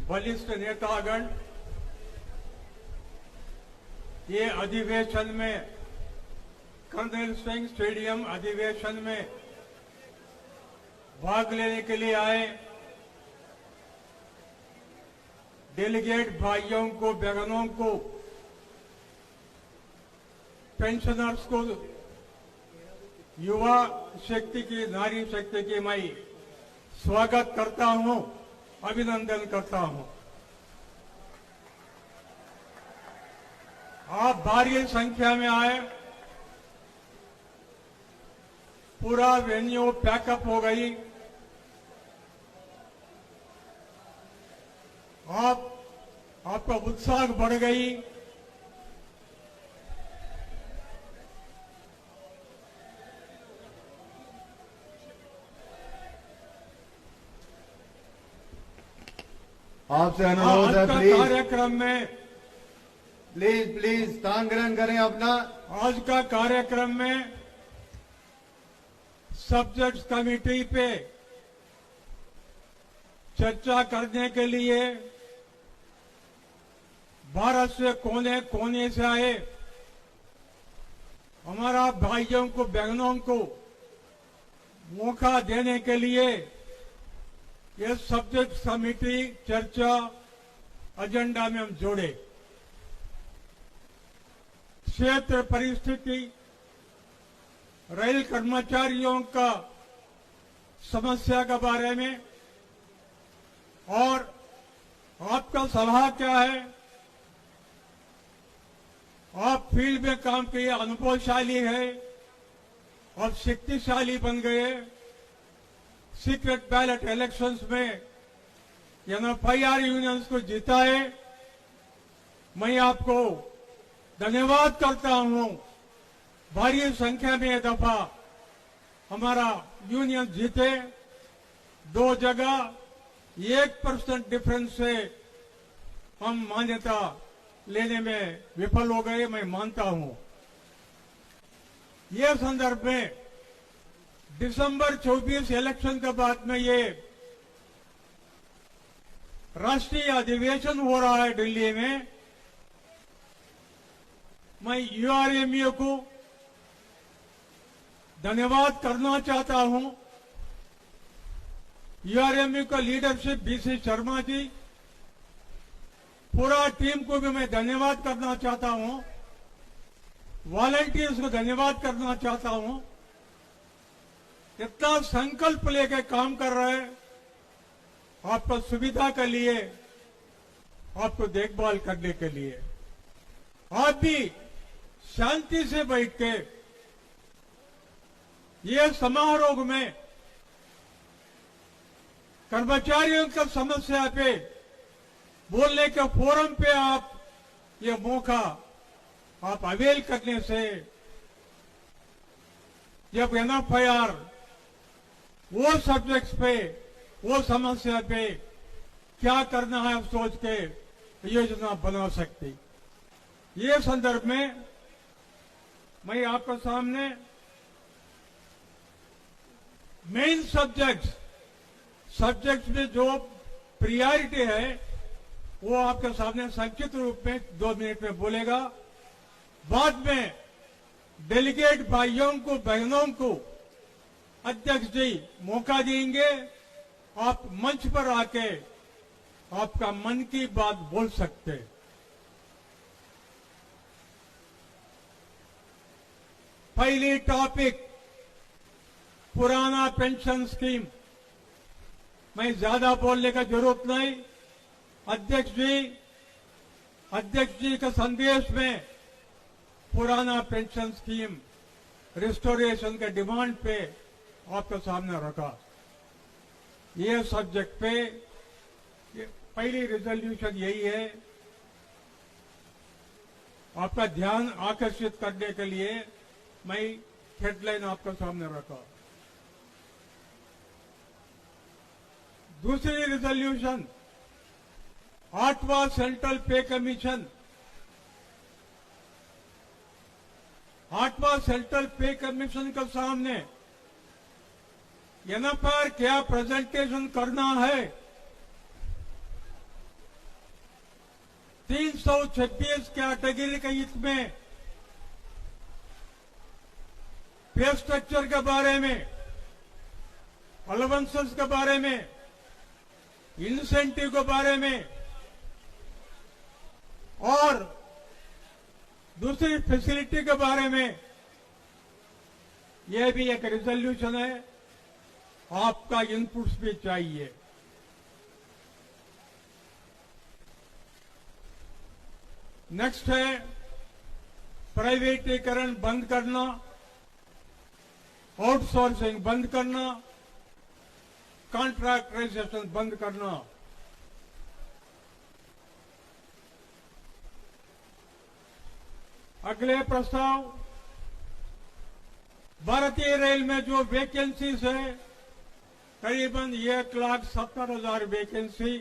बलिष्ठ नेतागण ये अधिवेशन में कर्नल सिंह स्टेडियम अधिवेशन में भाग लेने के लिए आए। डेलीगेट भाइयों को, बहनों को, पेंशनर्स को, युवा शक्ति की, नारी शक्ति की मैं स्वागत करता हूं, अभिनंदन करता हूं। आप भारी संख्या में आए, पूरा वेन्यू पैकअप हो गई। आपका उत्साह बढ़ गई। आपसे अनुरोध है, प्लीज कार्यक्रम में प्लीज स्थान ग्रहण करें अपना। आज का कार्यक्रम में सब्जेक्ट कमेटी पे चर्चा करने के लिए भारत से कोने कोने से आए हमारा भाइयों को, बहनों को मौका देने के लिए ये सब्जेक्ट कमेटी चर्चा एजेंडा में हम जोड़े। क्षेत्र परिस्थिति, रेल कर्मचारियों का समस्या के बारे में और आपका सलाह क्या है। आप फील्ड में काम किए, अनुभवशाली है और शक्तिशाली बन गए। सीक्रेट बैलेट इलेक्शंस में एनएफआईआर यूनियंस को जिताए। मैं आपको धन्यवाद करता हूं। भारी संख्या में ये दफा हमारा यूनियन जीते। 2 जगह 1% डिफरेंस से हम मान्यता लेने में विफल हो गए, मैं मानता हूं। यह संदर्भ में दिसंबर 24 इलेक्शन के बाद में ये राष्ट्रीय अधिवेशन हो रहा है दिल्ली में। मैं यूआरएमयू को धन्यवाद करना चाहता हूं। यूआरएमयू का लीडरशिप बीसी शर्मा जी, पूरा टीम को भी मैं धन्यवाद करना चाहता हूं। वॉलंटियर्स को धन्यवाद करना चाहता हूं। इतना संकल्प लेकर काम कर रहे हैं आपको सुविधा के लिए, आपको देखभाल करने के लिए। आप भी शांति से बैठ के ये समारोह में कर्मचारियों की समस्या पे बोलने के फोरम पे आप ये मौका आप अवेल करने से, जब एनएफआईआर वो सब्जेक्ट्स पे, वो समस्या पे क्या करना है आप सोच के योजना बना सकती। ये संदर्भ में मैं आपके सामने मेन सब्जेक्ट्स में जो प्रायोरिटी है वो आपके सामने संक्षिप्त रूप में 2 मिनट में बोलेगा। बाद में डेलीगेट भाइयों को, बहनों को अध्यक्ष जी मौका देंगे। आप मंच पर आके आपका मन की बात बोल सकते। पहली टॉपिक पुराना पेंशन स्कीम। मैं ज्यादा बोलने का जरूरत नहीं। अध्यक्ष जी के संदेश में पुराना पेंशन स्कीम रिस्टोरेशन के डिमांड पे आपके सामने रखा। ये सब्जेक्ट पे पहली रिजोल्यूशन यही है। आपका ध्यान आकर्षित करने के लिए मैं हेडलाइन आपके सामने रखा। दूसरी रिजोल्यूशन 8वां सेंट्रल पे कमीशन। 8वां सेंट्रल पे कमीशन के सामने एनएफआईआर क्या प्रेजेंटेशन करना है 326 कैटेगरी के हित में पे स्ट्रक्चर के बारे में, अलाउंसेस के बारे में, इंसेंटिव के बारे में और दूसरी फैसिलिटी के बारे में यह भी एक रिजोल्यूशन है। आपका इनपुट्स भी चाहिए। नेक्स्ट है प्राइवेटीकरण बंद करना, आउटसोर्सिंग बंद करना, कॉन्ट्रैक्टराइजेशन बंद करना। अगले प्रस्ताव, भारतीय रेल में जो वैकेंसीज है करीबन 1,70,000 वैकेंसी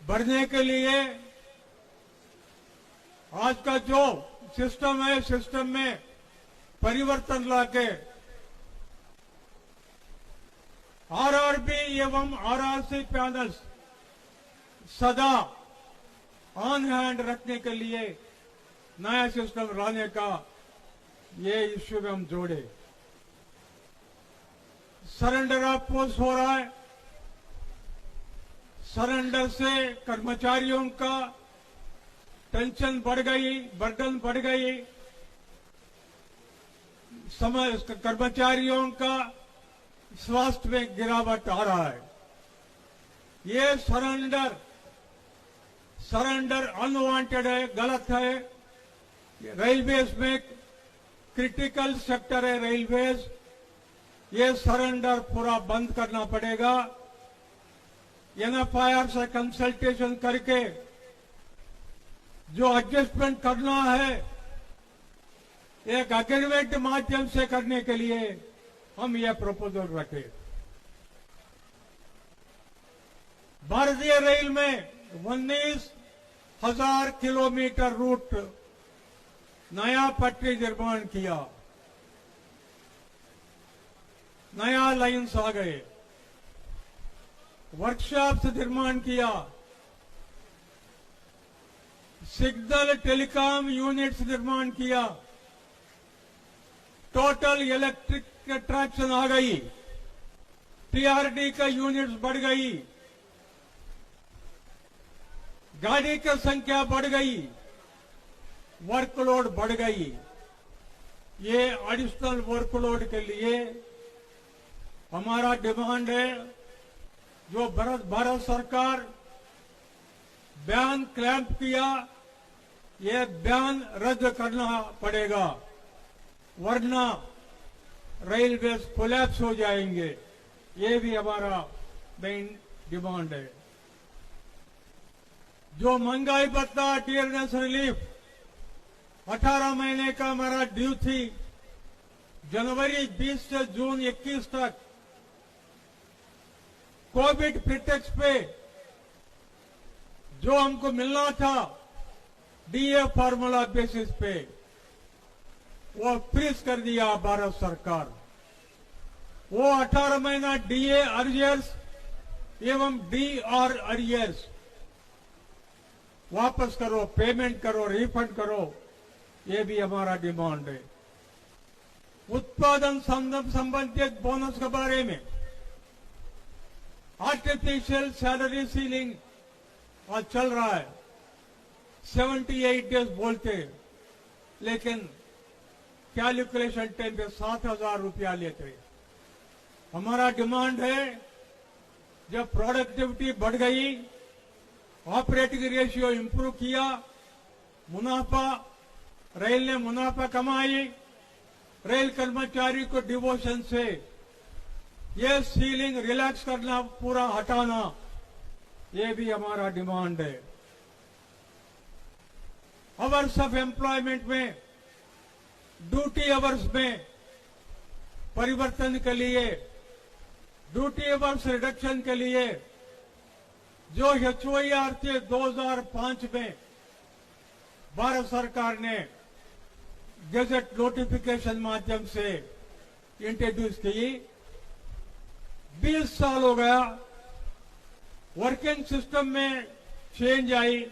भरने के लिए आज का जो सिस्टम है, सिस्टम में परिवर्तन लाके आरआरबी एवं आरआरसी पैनल्स सदा ऑन हैंड रखने के लिए नया सिस्टम लाने का ये इश्यू में हम जोड़े। सरेंडर ऑफ पोस्ट हो रहा है। सरेंडर से कर्मचारियों का टेंशन बढ़ गई, बर्डन बढ़ गई, समय कर्मचारियों का स्वास्थ्य में गिरावट आ रहा है। ये सरेंडर अनवांटेड है, गलत है। रेलवेज में क्रिटिकल सेक्टर है रेलवेज, ये सरेंडर पूरा बंद करना पड़ेगा। एनएफआईआर से कंसल्टेशन करके जो एडजस्टमेंट करना है एक एग्रीमेंट माध्यम से करने के लिए हम यह प्रपोजल रखे। भारतीय रेल में 19,000 किलोमीटर रूट नया पटरी निर्माण किया, नया लाइन्स आ गए, वर्कशॉप्स निर्माण किया, सिग्नल टेलीकॉम यूनिट्स निर्माण किया, टोटल इलेक्ट्रिक अट्रैक्शन आ गई, टीआरडी का यूनिट्स बढ़ गई, गाड़ी की संख्या बढ़ गई, वर्कलोड बढ़ गई। ये एडिशनल वर्कलोड के लिए हमारा डिमांड है जो भारत सरकार बयान क्लैंप किया, ये बयान रद्द करना पड़ेगा, वरना रेलवेज कोलैप्स हो जाएंगे। ये भी हमारा मेन डिमांड है। जो महंगाई भत्ता, टीयरनेस रिलीफ 18 महीने का हमारा ड्यू थी, जनवरी 20 से जून 21 तक कोविड प्रिटेक्स पे जो हमको मिलना था डीए फार्मूला बेसिस पे, वो फ्रीज कर दिया भारत सरकार। वो 18 महीना डीए अरियर्स एवं डीआर अरियर्स वापस करो, पेमेंट करो, रिफंड करो, ये भी हमारा डिमांड है। उत्पादन संबंधित बोनस के बारे में आर्टिफिशियल सैलरी सीलिंग आज चल रहा है, 78 डेज बोलते, लेकिन कैलकुलेशन टाइम पे 7,000 रुपया लेते। हमारा डिमांड है जब प्रोडक्टिविटी बढ़ गई, ऑपरेटिंग रेशियो इंप्रूव किया, मुनाफा, रेल ने मुनाफा कमाई, रेल कर्मचारी को डिवोशन से ये सीलिंग रिलैक्स करना, पूरा हटाना, ये भी हमारा डिमांड है। अवर्स ऑफ एम्प्लॉयमेंट में, ड्यूटी अवर्स में परिवर्तन के लिए, ड्यूटी अवर्स रिडक्शन के लिए जो एचओआर थे 2005 में भारत सरकार ने गजट नोटिफिकेशन माध्यम से इंट्रोड्यूस की, 20 साल हो गया, वर्किंग सिस्टम में चेंज आई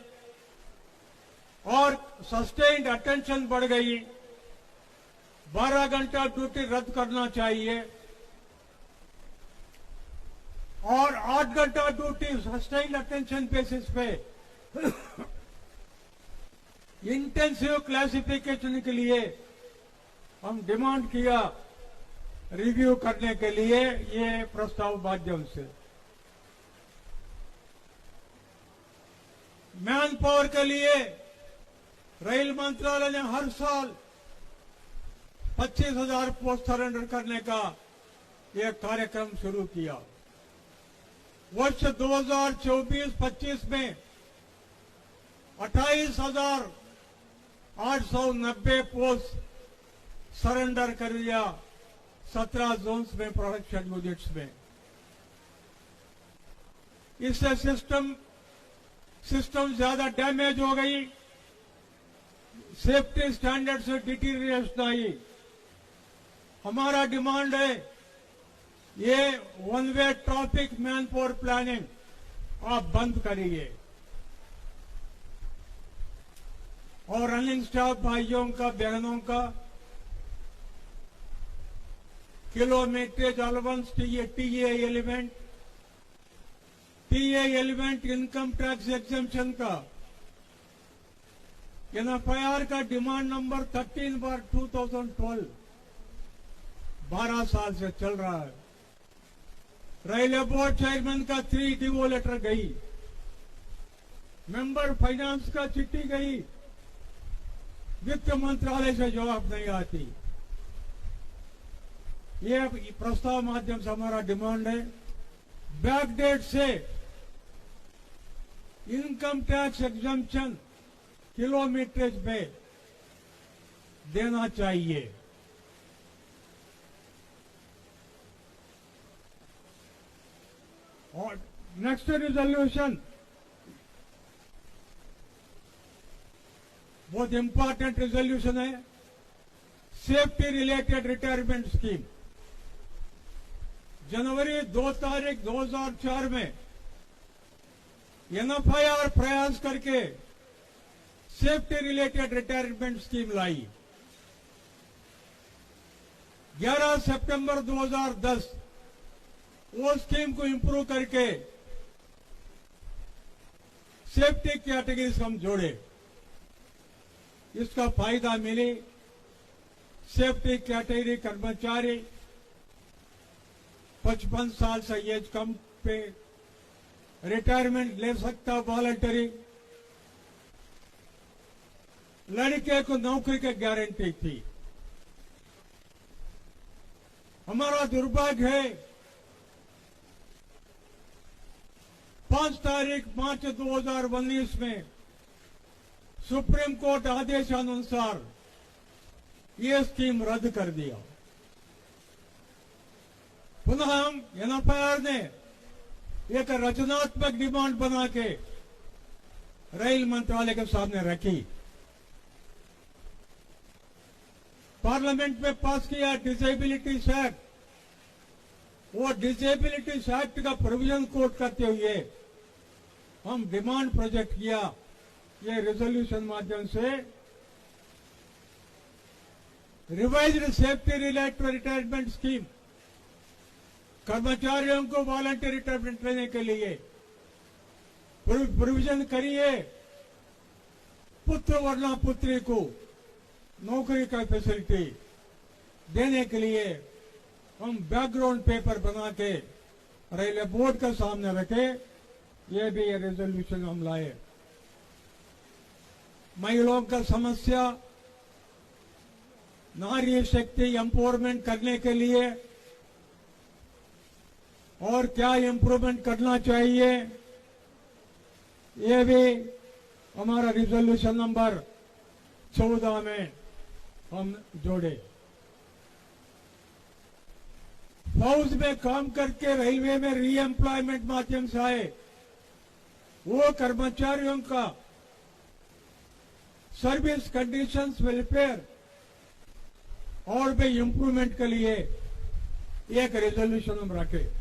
और सस्टेन्ड अटेंशन बढ़ गई। 12 घंटा ड्यूटी रद्द करना चाहिए और 8 घंटा ड्यूटी सस्टेन्ड अटेंशन बेसिस पे इंटेंसिव क्लासिफिकेशन के लिए हम डिमांड किया रिव्यू करने के लिए ये प्रस्ताव माध्यम से। मैन पावर के लिए रेल मंत्रालय ने हर साल 25,000 पोस्ट सरेंडर करने का एक कार्यक्रम शुरू किया। वर्ष 2024-25 में 28,890 पोस्ट सरेंडर कर दिया 17 जोन्स में, प्रोडक्शन यूनिट्स में। इससे सिस्टम ज्यादा डैमेज हो गई, सेफ्टी स्टैंडर्ड से डिटीरिएशन आई। हमारा डिमांड है ये one way traffic man power planning आप बंद करिए और रनिंग स्टाफ भाइयों का बहनों का kilometerage allowance TA element income tax exemption का एनएफआईआर का डिमांड नंबर 13/2012 12 साल से चल रहा है। रेलवे बोर्ड चेयरमैन का 3 डिवो लेटर गई, मेंबर फाइनेंस का चिट्ठी गई, वित्त मंत्रालय से जवाब नहीं आती। ये प्रस्ताव माध्यम से हमारा डिमांड है बैकडेट से इनकम टैक्स एग्जम्पशन किलोमीटरेज में देना चाहिए। और नेक्स्ट रिजोल्यूशन बहुत इंपॉर्टेंट रिजोल्यूशन है, सेफ्टी रिलेटेड रिटायरमेंट स्कीम। जनवरी 2 तारीख 2004 में एनएफआईआर प्रयास करके सेफ्टी रिलेटेड रिटायरमेंट स्कीम लाई। 11 सितंबर 2010 वो स्कीम को इंप्रूव करके सेफ्टी कैटेगरीज हम जोड़े। इसका फायदा मिली, सेफ्टी कैटेगरी कर्मचारी 55 साल से एज कम पे रिटायरमेंट ले सकता, वॉलंटरी। लड़के को नौकरी की गारंटी थी। हमारा दुर्भाग्य है 5 तारीख मार्च 2019 में सुप्रीम कोर्ट आदेश अनुसार ये स्कीम रद्द कर दिया। पुनः हम एनएफआईआर ने एक रचनात्मक डिमांड बना के रेल मंत्रालय के सामने रखी। पार्लियामेंट में पास किया डिसेबिलिटीज एक्ट। वो डिसेबिलिटीज एक्ट का प्रोविजन कोट करते हुए हम डिमांड प्रोजेक्ट किया ये रेजोल्यूशन माध्यम से revised safety related retirement scheme, कर्मचारियों को वॉलंटरी रिटायरमेंट लेने के लिए प्रोविजन करिए। पुत्र वरना पुत्री को नौकरी का फैसिलिटी देने के लिए हम बैकग्राउंड पेपर बना के रेलवे बोर्ड के सामने रखे। ये भी ये रेजोल्यूशन हम लाए। महिलाओं का समस्या, नारी शक्ति एम्पावरमेंट करने के लिए और क्या इम्प्रूवमेंट करना चाहिए, ये भी हमारा रिजोल्यूशन नंबर 14 में हम जोड़े। फौज में काम करके रेलवे में री एम्प्लॉयमेंट माध्यम से आए वो कर्मचारियों का सर्विस कंडीशंस वेलफेयर और भी इम्प्रूवमेंट के लिए एक रेजोल्यूशन हम रखे।